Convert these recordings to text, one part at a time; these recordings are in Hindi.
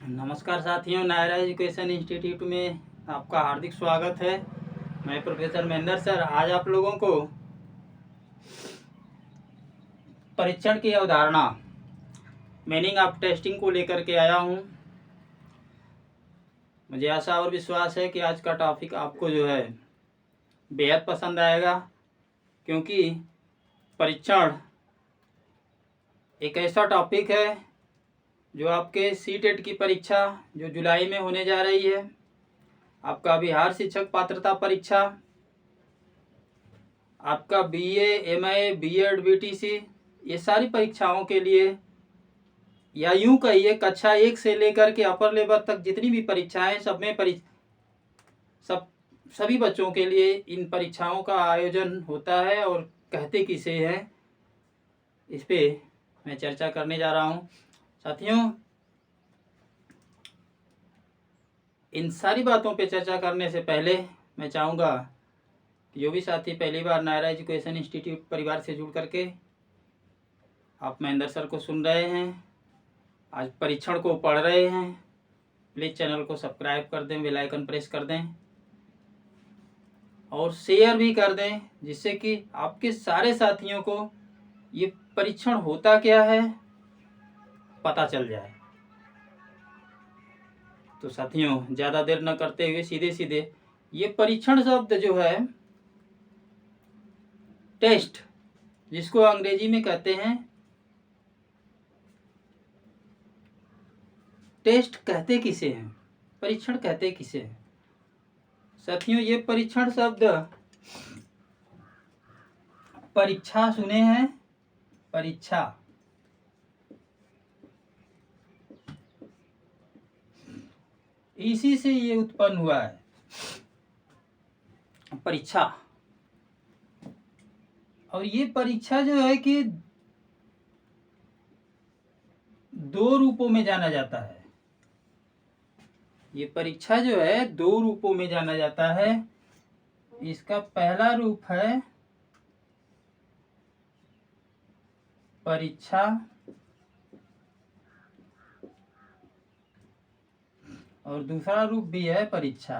नमस्कार साथियों, नायरा एजुकेशन इंस्टीट्यूट में आपका हार्दिक स्वागत है। मैं प्रोफेसर महेंद्र सर आज आप लोगों को परीक्षण की अवधारणा मीनिंग ऑफ टेस्टिंग को लेकर के आया हूं। मुझे आशा और विश्वास है कि आज का टॉपिक आपको जो है बेहद पसंद आएगा, क्योंकि परीक्षण एक ऐसा टॉपिक है जो आपके सीटेट की परीक्षा जो जुलाई में होने जा रही है, आपका बिहार शिक्षक पात्रता परीक्षा, आपका बीए, एमए, बीएड, बीटीसी, ये सारी परीक्षाओं के लिए, या यूं कहिए कक्षा 1 से लेकर के अपर लेवल तक जितनी भी परीक्षाएं सब में सभी बच्चों के लिए इन परीक्षाओं का आयोजन होता है। और कहते किसे हैं, इस पे मैं चर्चा करने जा रहा हूं। साथियों, इन सारी बातों पे चर्चा करने से पहले मैं चाहूँगा कि जो भी साथी पहली बार नायरा एजुकेशन इंस्टीट्यूट परिवार से जुड़ करके आप महेंद्र सर को सुन रहे हैं, आज परीक्षण को पढ़ रहे हैं, प्लीज़ चैनल को सब्सक्राइब कर दें, बेल आइकन प्रेस कर दें और शेयर भी कर दें, जिससे कि आपके सारे साथियों को ये परीक्षण होता क्या है पता चल जाए। तो साथियों, ज़्यादा देर न करते हुए सीधे सीधे ये परीक्षण शब्द जो है टेस्ट, जिसको अंग्रेजी में कहते हैं टेस्ट, कहते किसे हैं, परीक्षण कहते किसे हैं। साथियों, ये परीक्षण शब्द परीक्षा सुने हैं, परीक्षा, इसी से ये उत्पन्न हुआ है परीक्षा। और ये परीक्षा जो है कि दो रूपों में जाना जाता है। ये परीक्षा जो है दो रूपों में जाना जाता है। इसका पहला रूप है परीक्षा और दूसरा रूप भी है परीक्षा।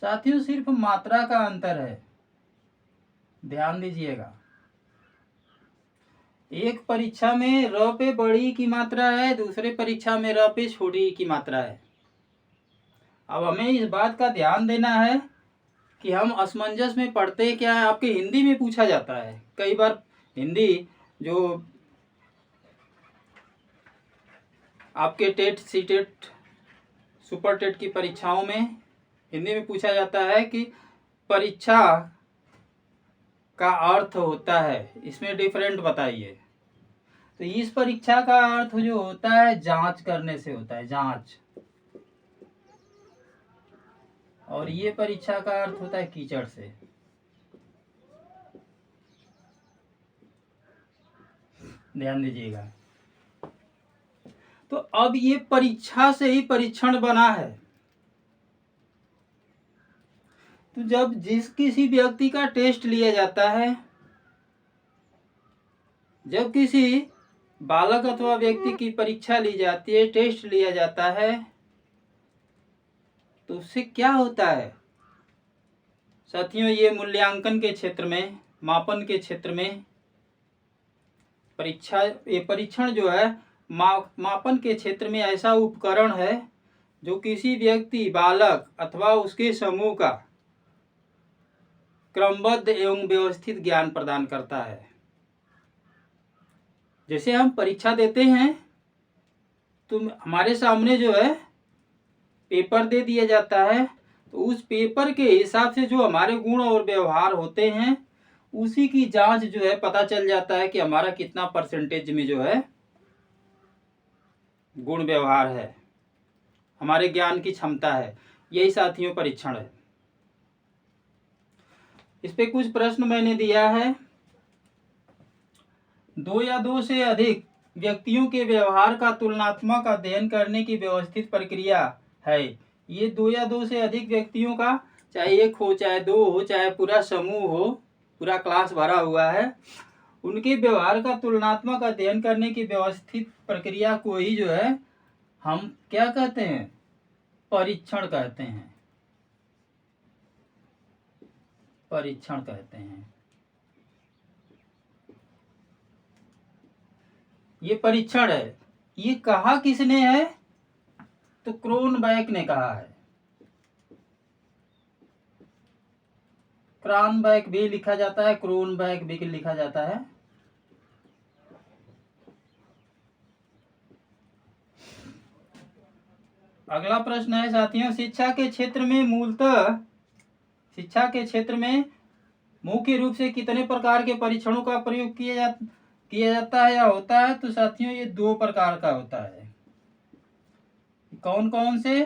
साथियों, सिर्फ मात्रा का अंतर है, ध्यान दीजिएगा। एक परीक्षा में र पे बड़ी की मात्रा है, दूसरे परीक्षा में र पे छोटी की मात्रा है। अब हमें इस बात का ध्यान देना है कि हम असमंजस में पढ़ते क्या है। आपके हिंदी में पूछा जाता है कई बार, हिंदी जो आपके टेट, सीटेट, सुपर टेट की परीक्षाओं में हिंदी में पूछा जाता है कि परीक्षा का अर्थ होता है, इसमें डिफरेंट बताइए। तो इस परीक्षा का अर्थ जो होता है जांच करने से होता है, जांच। और ये परीक्षा का अर्थ होता है कीचड़ से। ध्यान दीजिएगा। तो अब ये परीक्षा से ही परीक्षण बना है। तो जब किसी व्यक्ति का टेस्ट लिया जाता है, जब किसी बालक अथवा व्यक्ति की परीक्षा ली जाती है, टेस्ट लिया जाता है, तो उससे क्या होता है साथियों? ये मूल्यांकन के क्षेत्र में, मापन के क्षेत्र में ये परीक्षण जो है मापन के क्षेत्र में ऐसा उपकरण है जो किसी व्यक्ति, बालक अथवा उसके समूह का क्रमबद्ध एवं व्यवस्थित ज्ञान प्रदान करता है। जैसे हम परीक्षा देते हैं तो हमारे सामने जो है पेपर दे दिया जाता है, तो उस पेपर के हिसाब से जो हमारे गुण और व्यवहार होते हैं उसी की जांच जो है पता चल जाता है कि हमारा कितना परसेंटेज में जो है गुण व्यवहार है, हमारे ज्ञान की क्षमता है। यही साथियों परीक्षण है। इस पे कुछ प्रश्न मैंने दिया है। दो या दो से अधिक व्यक्तियों के व्यवहार का तुलनात्मक अध्ययन करने की व्यवस्थित प्रक्रिया है। ये दो या दो से अधिक व्यक्तियों का, चाहे एक हो, चाहे दो हो, चाहे पूरा समूह हो, पूरा क्लास भरा हुआ है, उनके व्यवहार का तुलनात्मक अध्ययन करने की व्यवस्थित प्रक्रिया को ही जो है हम क्या कहते हैं, परीक्षण कहते हैं, परीक्षण कहते हैं। ये परीक्षण है। ये कहा किसने है, तो क्रोनबेक ने कहा है। क्रोनबेक भी लिखा जाता है, क्रोनबेक भी लिखा जाता है। अगला प्रश्न है साथियों, शिक्षा के क्षेत्र में मूलतः, शिक्षा के क्षेत्र में मुख्य रूप से कितने प्रकार के परीक्षणों का प्रयोग किया जाता है या होता है? तो साथियों ये 2 प्रकार का होता है। कौन कौन से?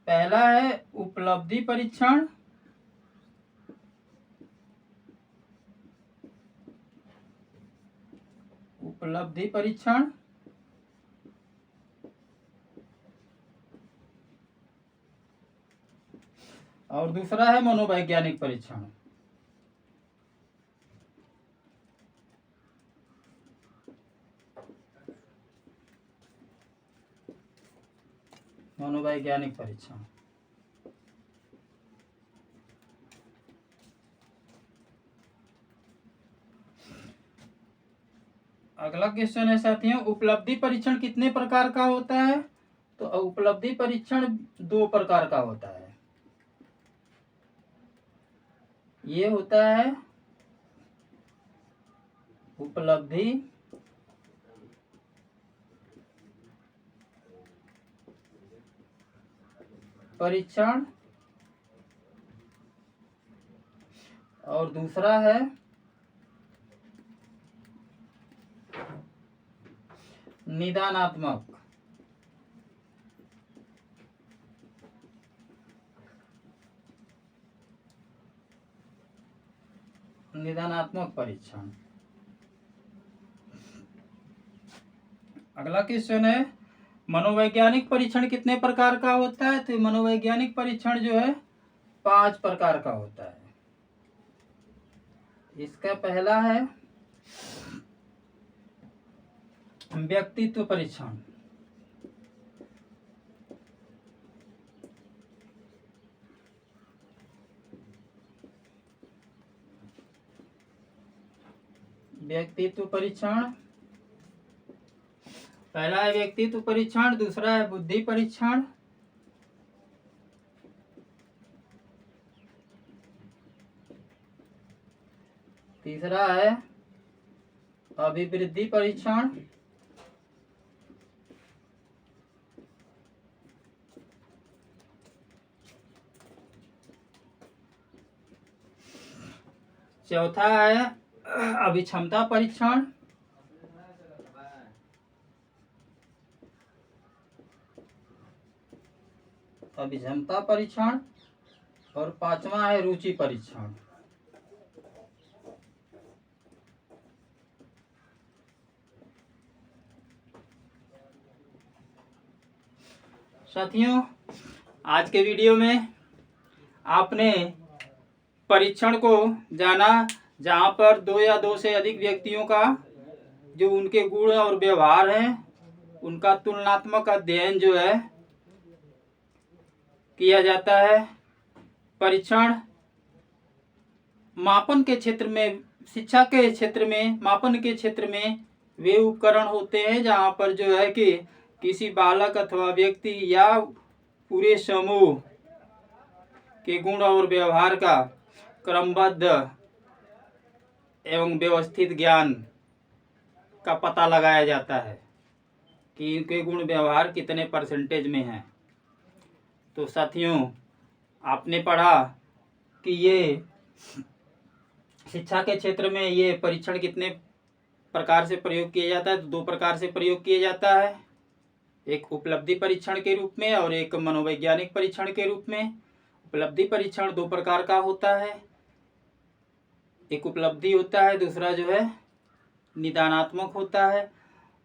पहला है उपलब्धि परीक्षण, उपलब्धि परीक्षण, और दूसरा है मनोवैज्ञानिक परीक्षण। मनोवैज्ञानिक परीक्षण। अगला क्वेश्चन है साथियों, उपलब्धि परीक्षण कितने प्रकार का होता है? तो उपलब्धि परीक्षण 2 प्रकार का होता है। ये होता है उपलब्धि परीक्षण और दूसरा है निदानात्मक। निदानात्मक परीक्षण। अगला क्वेश्चन है, मनोवैज्ञानिक परीक्षण कितने प्रकार का होता है? तो मनोवैज्ञानिक परीक्षण जो है 5 प्रकार का होता है। इसका पहला है व्यक्तित्व परीक्षण। व्यक्तित्व परीक्षण, पहला है व्यक्तित्व परीक्षण, दूसरा है बुद्धि परीक्षण, तीसरा है अभिवृद्धि परीक्षण, चौथा है अभिक्षमता परीक्षण, अभिक्षमता परीक्षण, और 5वां है रुचि परीक्षण। साथियों आज के वीडियो में आपने परीक्षण को जाना, जहाँ पर 2 या 2 से अधिक व्यक्तियों का जो उनके गुण और व्यवहार हैं उनका तुलनात्मक अध्ययन जो है किया जाता है। परीक्षण मापन के क्षेत्र में, शिक्षा के क्षेत्र में, मापन के क्षेत्र में वे उपकरण होते हैं जहाँ पर जो है कि किसी बालक अथवा व्यक्ति या पूरे समूह के गुण और व्यवहार का क्रमबद्ध एवं व्यवस्थित ज्ञान का पता लगाया जाता है कि इनके गुण व्यवहार कितने परसेंटेज में हैं। तो साथियों आपने पढ़ा कि ये शिक्षा के क्षेत्र में ये परीक्षण कितने प्रकार से प्रयोग किया जाता है। तो 2 प्रकार से प्रयोग किया जाता है, एक उपलब्धि परीक्षण के रूप में और एक मनोवैज्ञानिक परीक्षण के रूप में। उपलब्धि परीक्षण 2 प्रकार का होता है, एक उपलब्धि होता है, दूसरा जो है निदानात्मक होता है।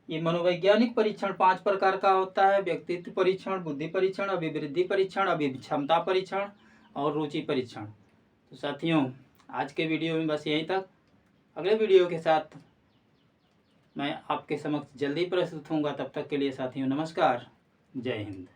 ये मनोवैज्ञानिक परीक्षण 5 प्रकार का होता है, व्यक्तित्व परीक्षण, बुद्धि परीक्षण, अभिवृद्धि परीक्षण, अभिक्षमता परीक्षण और रुचि परीक्षण। तो साथियों आज के वीडियो में बस यहीं तक। अगले वीडियो के साथ मैं आपके समक्ष जल्दी प्रस्तुत होऊंगा। तब तक के लिए साथियों नमस्कार, जय हिंद।